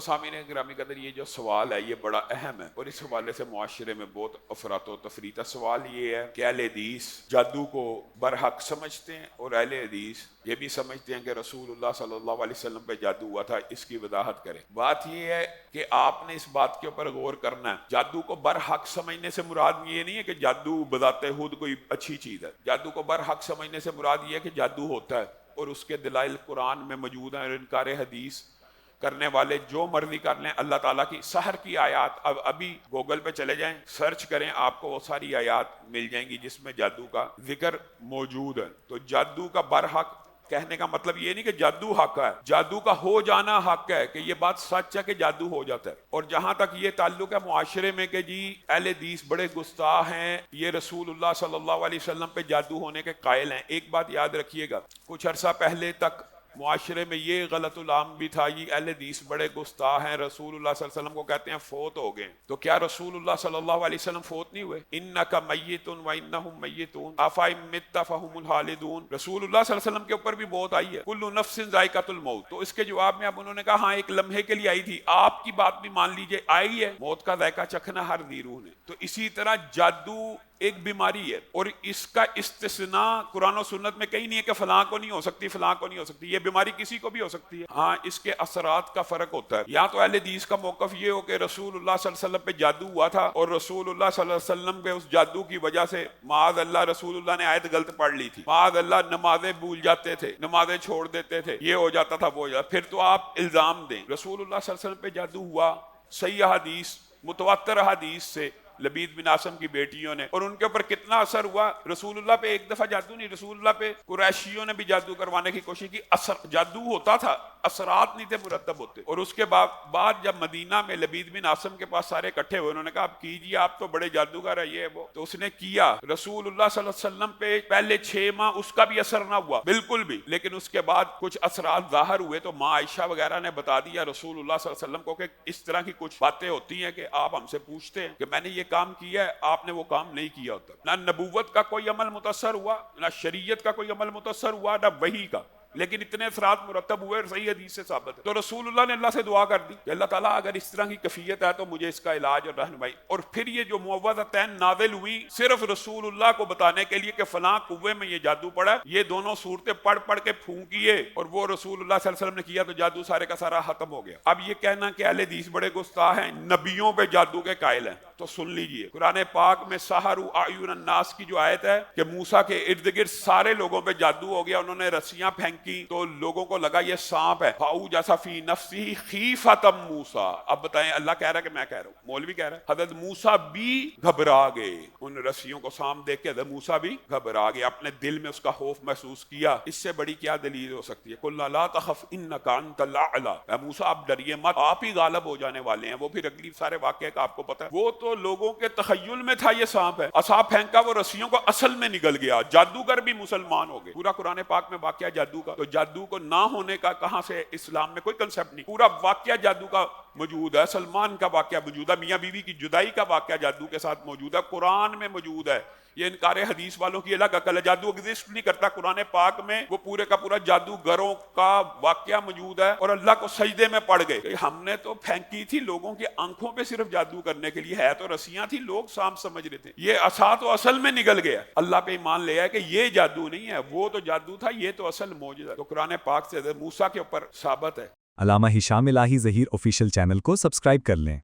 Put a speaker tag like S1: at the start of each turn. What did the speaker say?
S1: سامعین گرامی قدر، یہ جو سوال ہے یہ بڑا اہم ہے اور اس حوالے سے معاشرے میں بہت افراط و تفریط ہے۔ سوال یہ ہے کہ اہل حدیث جادو کو برحق سمجھتے ہیں اور اہل حدیث یہ بھی سمجھتے ہیں کہ رسول اللہ صلی اللہ علیہ وسلم پہ جادو ہوا تھا، اس کی وضاحت کریں۔ بات یہ ہے کہ آپ نے اس بات کے اوپر غور کرنا ہے۔ جادو کو برحق سمجھنے سے مراد یہ نہیں ہے کہ جادو بذات خود کوئی اچھی چیز ہے۔ جادو کو برحق سمجھنے سے مراد یہ ہے کہ جادو ہوتا ہے اور اس کے دلائل قرآن میں موجود ہیں، اور انکار حدیث کرنے والے جو مرضی کر لیں۔ اللہ تعالیٰ کی سحر کی آیات ابھی گوگل پہ چلے جائیں، سرچ کریں، آپ کو وہ ساری آیات مل جائیں گی جس میں جادو کا ذکر موجود ہے۔ تو جادو کا برحق کہنے کا مطلب یہ نہیں کہ جادو حق ہے، جادو کا ہو جانا حق ہے، کہ یہ بات سچ ہے کہ جادو ہو جاتا ہے۔ اور جہاں تک یہ تعلق ہے معاشرے میں کہ جی اہل حدیث بڑے گستاخ ہیں، یہ رسول اللہ صلی اللہ علیہ وسلم پہ جادو ہونے کے قائل ہیں، ایک بات یاد رکھیے گا، کچھ عرصہ پہلے تک معاشرے میں یہ غلط العام بھی تھا، یہ اہل حدیث بڑے گستاخ ہیں، رسول اللہ صلی اللہ علیہ وسلم کو کہتے ہیں فوت ہو گئے۔ تو کیا رسول اللہ صلی اللہ علیہ وسلم فوت نہیں ہوئے؟ انک میت و انہم میتون افإن مت فهم الخالدون۔ رسول اللہ صلی اللہ علیہ وسلم کے اوپر بھی موت آئی ہے، کل نفس ذائقۃ الموت۔ تو اس کے جواب میں اب انہوں نے کہا ہاں ایک لمحے کے لیے آئی تھی، آپ کی بات بھی مان لیجئے آئی ہے، موت کا ذائقہ چکھنا ہر ذی روح نے۔ تو اسی طرح جادو ایک بیماری ہے اور اس کا استثناء قرآن و سنت میں کہیں نہیں ہے کہ فلاں کو نہیں ہو سکتی، فلاں کو نہیں ہو سکتی۔ یہ بیماری کسی کو بھی ہو سکتی ہے، ہاں اس کے اثرات کا فرق ہوتا ہے۔ یا تو اہل حدیث کا موقف یہ ہو کہ رسول اللہ صلی اللہ علیہ وسلم پہ جادو ہوا تھا اور رسول اللہ صلی اللہ علیہ وسلم پہ اس جادو کی وجہ سے معاذ اللہ رسول اللہ نے آیت غلط پڑھ لی تھی، معاذ اللہ نمازیں بھول جاتے تھے، نمازیں چھوڑ دیتے تھے، یہ ہو جاتا تھا وہ ہو جاتا، پھر تو آپ الزام دیں رسول اللہ صلی اللہ علیہ وسلم پہ جادو ہوا۔ صحیح حدیث متواتر حدیث سے لبید بن عاصم کی بیٹیوں نے، اور ان کے اوپر کتنا اثر ہوا۔ رسول اللہ پہ ایک دفعہ جادو نہیں، رسول اللہ پہ قریشیوں نے بھی جادو کروانے کی کوشش کی، اثر جادو ہوتا تھا، اثرات نہیں تھے مرتب ہوتے۔ اور اس کے بعد جب مدینہ میں لبید بن عاصم کے پاس سارے اکٹھے ہوئے، انہوں نے کہا آپ کیجیے، آپ تو بڑے جادوگر ہیں یہ وہ، تو اس نے کیا۔ رسول اللہ صلی اللہ علیہ وسلم پہ پہلے 6 ماہ اس کا بھی اثر نہ ہوا بالکل بھی، لیکن اس کے بعد کچھ اثرات ظاہر ہوئے، تو ماں عائشہ وغیرہ نے بتا دیا رسول اللہ صلی اللہ علیہ وسلم کو کہ اس طرح کی کچھ باتیں ہوتی ہیں کہ آپ ہم سے پوچھتے ہیں کہ میں نے یہ کام کیا ہے، آپ نے وہ کام نہیں کیا ہوتا۔ نہ نبوت کا کوئی عمل متاثر ہوا، نہ شریعت کا کوئی عمل متاثر ہوا، نہ وحی کا، لیکن اتنے اثرات مرتب ہوئے اور صحیح حدیث سے ثابت ہے۔ تو رسول اللہ نے اللہ سے دعا کر دی کہ اللہ تعالیٰ اگر اس طرح کی کیفیت ہے تو مجھے اس کا علاج اور رہنمائی۔ اور پھر یہ جو معوذتین نازل ہوئی صرف رسول اللہ کو بتانے کے لیے کہ فلاں کنویں میں یہ جادو پڑا ہے، یہ دونوں صورتیں پڑھ کے پھونکیے، اور وہ رسول اللہ صلی اللہ علیہ وسلم نے کیا تو جادو سارے کا سارا ختم ہو گیا۔ اب یہ کہنا کہ اہل حدیث بڑے گستاخ ہیں، نبیوں پہ جادو کے قائل ہیں، تو سن لیجئے قرآن پاک میں سحروا اعین الناس کی جو آیت ہے کہ موسیٰ کے ارد گرد سارے لوگوں پہ جادو ہو گیا، انہوں نے رسیاں پھینکی تو لوگوں کو لگا یہ سانپ ہے، فاوجس فی نفسہ خیفۃ موسیٰ۔ اب بتائیں اللہ کہہ رہا ہے کہ میں کہہ رہا ہوں، مولوی کہہ رہا ہے، حضرت موسیٰ بھی گھبرا گئے، ان رسیوں کو سانپ دیکھ کے حضرت موسیٰ بھی گھبرا گئے، اپنے دل میں اس کا خوف محسوس کیا۔ اس سے بڑی کیا دلیل ہو سکتی ہے؟ قلنا لا تخف انک انت الاعلی، اے موسیٰ آپ ڈریے مت، آپ ہی غالب ہو جانے والے ہیں۔ وہ پھر اگلی سارے واقعے کا آپ کو پتہ ہے، وہ تو لوگوں کے تخیل میں تھا یہ سانپ ہے، عصا پھینکا وہ رسیوں کو اصل میں نگل گیا، جادوگر بھی مسلمان ہو گئے۔ پورا قرآن پاک میں واقعہ جادو کا، تو جادو کو نہ ہونے کا کہاں سے؟ اسلام میں کوئی کنسپٹ نہیں، پورا واقعہ جادو کا موجود ہے، سلمان کا واقعہ موجود ہے، میاں بیوی کی جدائی کا واقعہ جادو کے ساتھ موجود ہے، قرآن میں موجود ہے۔ یہ انکار حدیث والوں کی الگ عقل ہے، جادو ایگزسٹ نہیں کرتا قرآن پاک میں، وہ پورے کا پورا جادوگروں کا واقعہ موجود ہے، اور اللہ کو سجدے میں پڑ گئے کہ ہم نے تو پھینکی تھی لوگوں کی آنکھوں پہ صرف جادو کرنے کے لیے، ہے تو رسیاں تھی، لوگ سانپ سمجھ رہے تھے، یہ عصا تو اصل میں نگل گیا۔ اللہ پہ ایمان لے آئے کہ یہ جادو نہیں ہے، وہ تو جادو تھا، یہ تو اصل معجزہ ہے۔ تو قرآن پاک سے موسیٰ کے اوپر ثابت ہے۔
S2: علامہ ہشام الہی ظہیر آفیشیل چینل کو سبسکرائب کر لیں۔